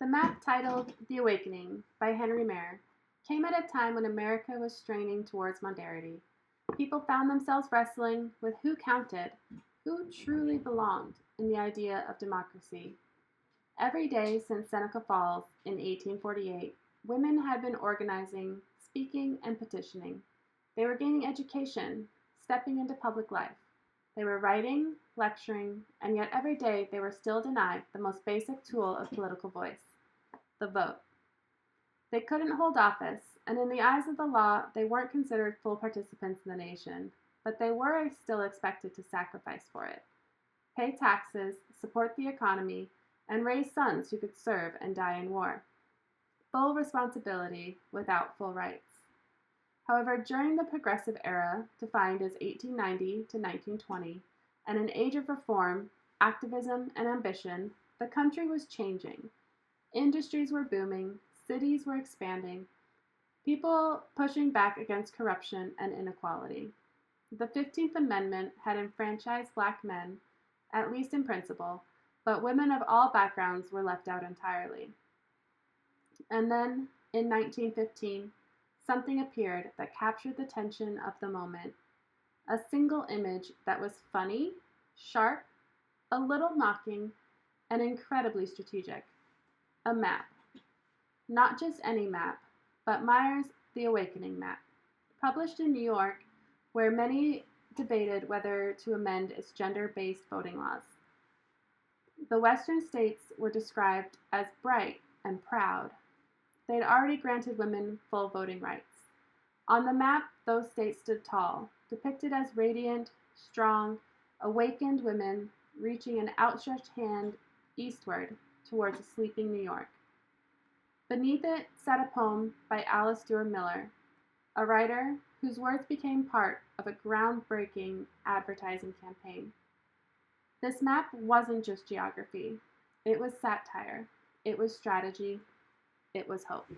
The map titled The Awakening by Henry Mayer came at a time when America was straining towards modernity. People found themselves wrestling with who counted, who truly belonged in the idea of democracy. Every day since Seneca Falls in 1848, women had been organizing, speaking, and petitioning. They were gaining education, stepping into public life. They were writing, lecturing, and yet every day they were still denied the most basic tool of political voice, the vote. They couldn't hold office, and in the eyes of the law, they weren't considered full participants in the nation, but they were still expected to sacrifice for it, pay taxes, support the economy, and raise sons who could serve and die in war. Full responsibility without full rights. However, during the Progressive Era, defined as 1890 to 1920, and an age of reform, activism, and ambition, the country was changing. Industries were booming, cities were expanding, people pushing back against corruption and inequality. The 15th Amendment had enfranchised black men, at least in principle, but women of all backgrounds were left out entirely. And then, in 1915, something appeared that captured the tension of the moment. A single image that was funny, sharp, a little mocking, and incredibly strategic. A map. Not just any map, but Meyer's The Awakening map, published in New York, where many debated whether to amend its gender-based voting laws. The Western states were described as bright and proud. They had already granted women full voting rights. On the map, those states stood tall, depicted as radiant, strong, awakened women reaching an outstretched hand eastward towards a sleeping New York. Beneath it sat a poem by Alice Duer Miller, a writer whose words became part of a groundbreaking advertising campaign. This map wasn't just geography. It was satire. It was strategy. It was hope.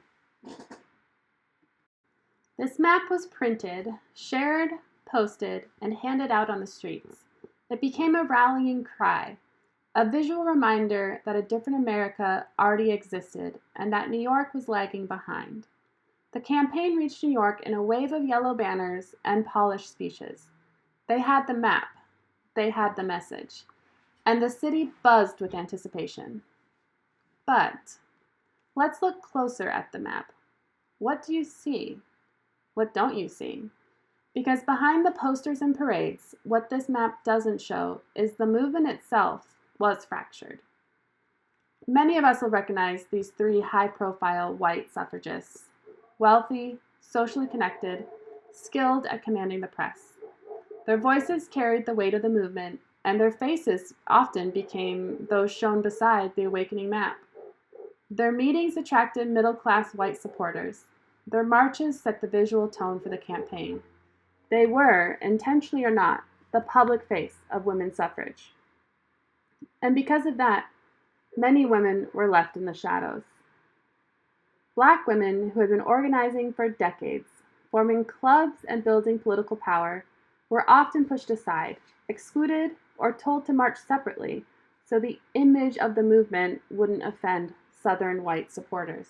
This map was printed, shared, posted, and handed out on the streets. It became a rallying cry, a visual reminder that a different America already existed and that New York was lagging behind. The campaign reached New York in a wave of yellow banners and polished speeches. They had the map. They had the message. And the city buzzed with anticipation. But let's look closer at the map. What do you see? What don't you see? Because behind the posters and parades, what this map doesn't show is the movement itself was fractured. Many of us will recognize these three high-profile white suffragists, wealthy, socially connected, skilled at commanding the press. Their voices carried the weight of the movement, and their faces often became those shown beside the awakening map. Their meetings attracted middle-class white supporters. Their marches set the visual tone for the campaign. They were, intentionally or not, the public face of women's suffrage. And because of that, many women were left in the shadows. Black women who had been organizing for decades, forming clubs and building political power, were often pushed aside, excluded, or told to march separately, so the image of the movement wouldn't offend Southern white supporters.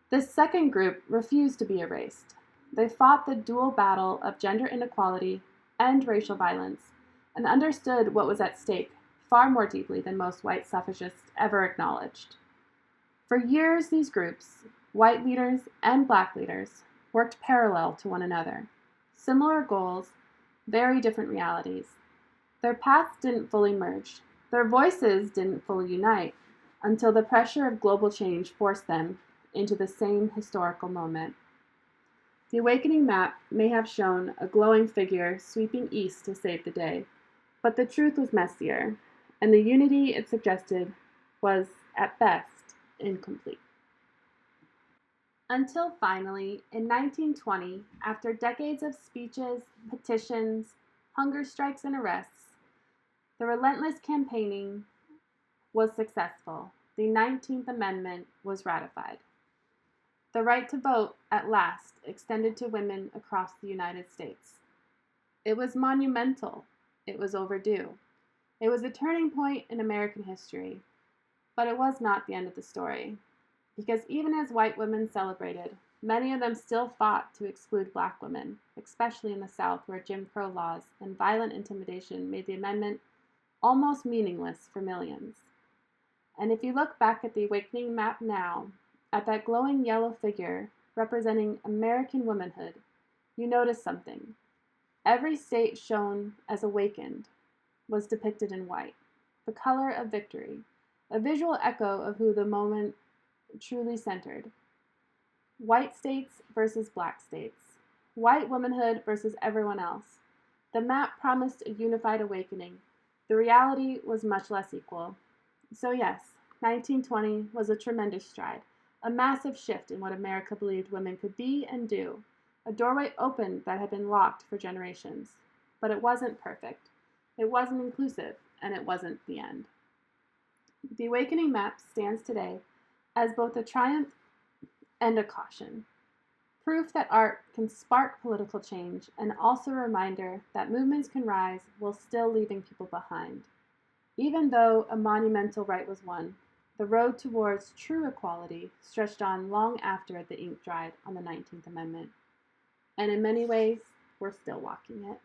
This second group refused to be erased. They fought the dual battle of gender inequality and racial violence, and understood what was at stake far more deeply than most white suffragists ever acknowledged. For years, these groups, white leaders and black leaders, worked parallel to one another. Similar goals, very different realities. Their paths didn't fully merge. Their voices didn't fully unite until the pressure of global change forced them into the same historical moment. The awakening map may have shown a glowing figure sweeping east to save the day, but the truth was messier, and the unity it suggested was, at best, incomplete. Until finally, in 1920, after decades of speeches, petitions, hunger strikes, and arrests, the relentless campaigning was successful. The 19th Amendment was ratified. The right to vote, at last, extended to women across the United States. It was monumental. It was overdue. It was a turning point in American history. But it was not the end of the story, because even as white women celebrated, many of them still fought to exclude black women, especially in the South where Jim Crow laws and violent intimidation made the amendment almost meaningless for millions. And if you look back at the Awakening map now, at that glowing yellow figure representing American womanhood, you notice something. Every state shown as awakened was depicted in white, the color of victory, a visual echo of who the moment truly centered. White states versus black states, white womanhood versus everyone else. The map promised a unified awakening. The reality was much less equal. So yes, 1920 was a tremendous stride, a massive shift in what America believed women could be and do, a doorway opened that had been locked for generations. But it wasn't perfect. It wasn't inclusive, and it wasn't the end. The Awakening map stands today as both a triumph and a caution. Proof that art can spark political change, and also a reminder that movements can rise while still leaving people behind. Even though a monumental right was won, the road towards true equality stretched on long after the ink dried on the 19th Amendment. And in many ways, we're still walking it.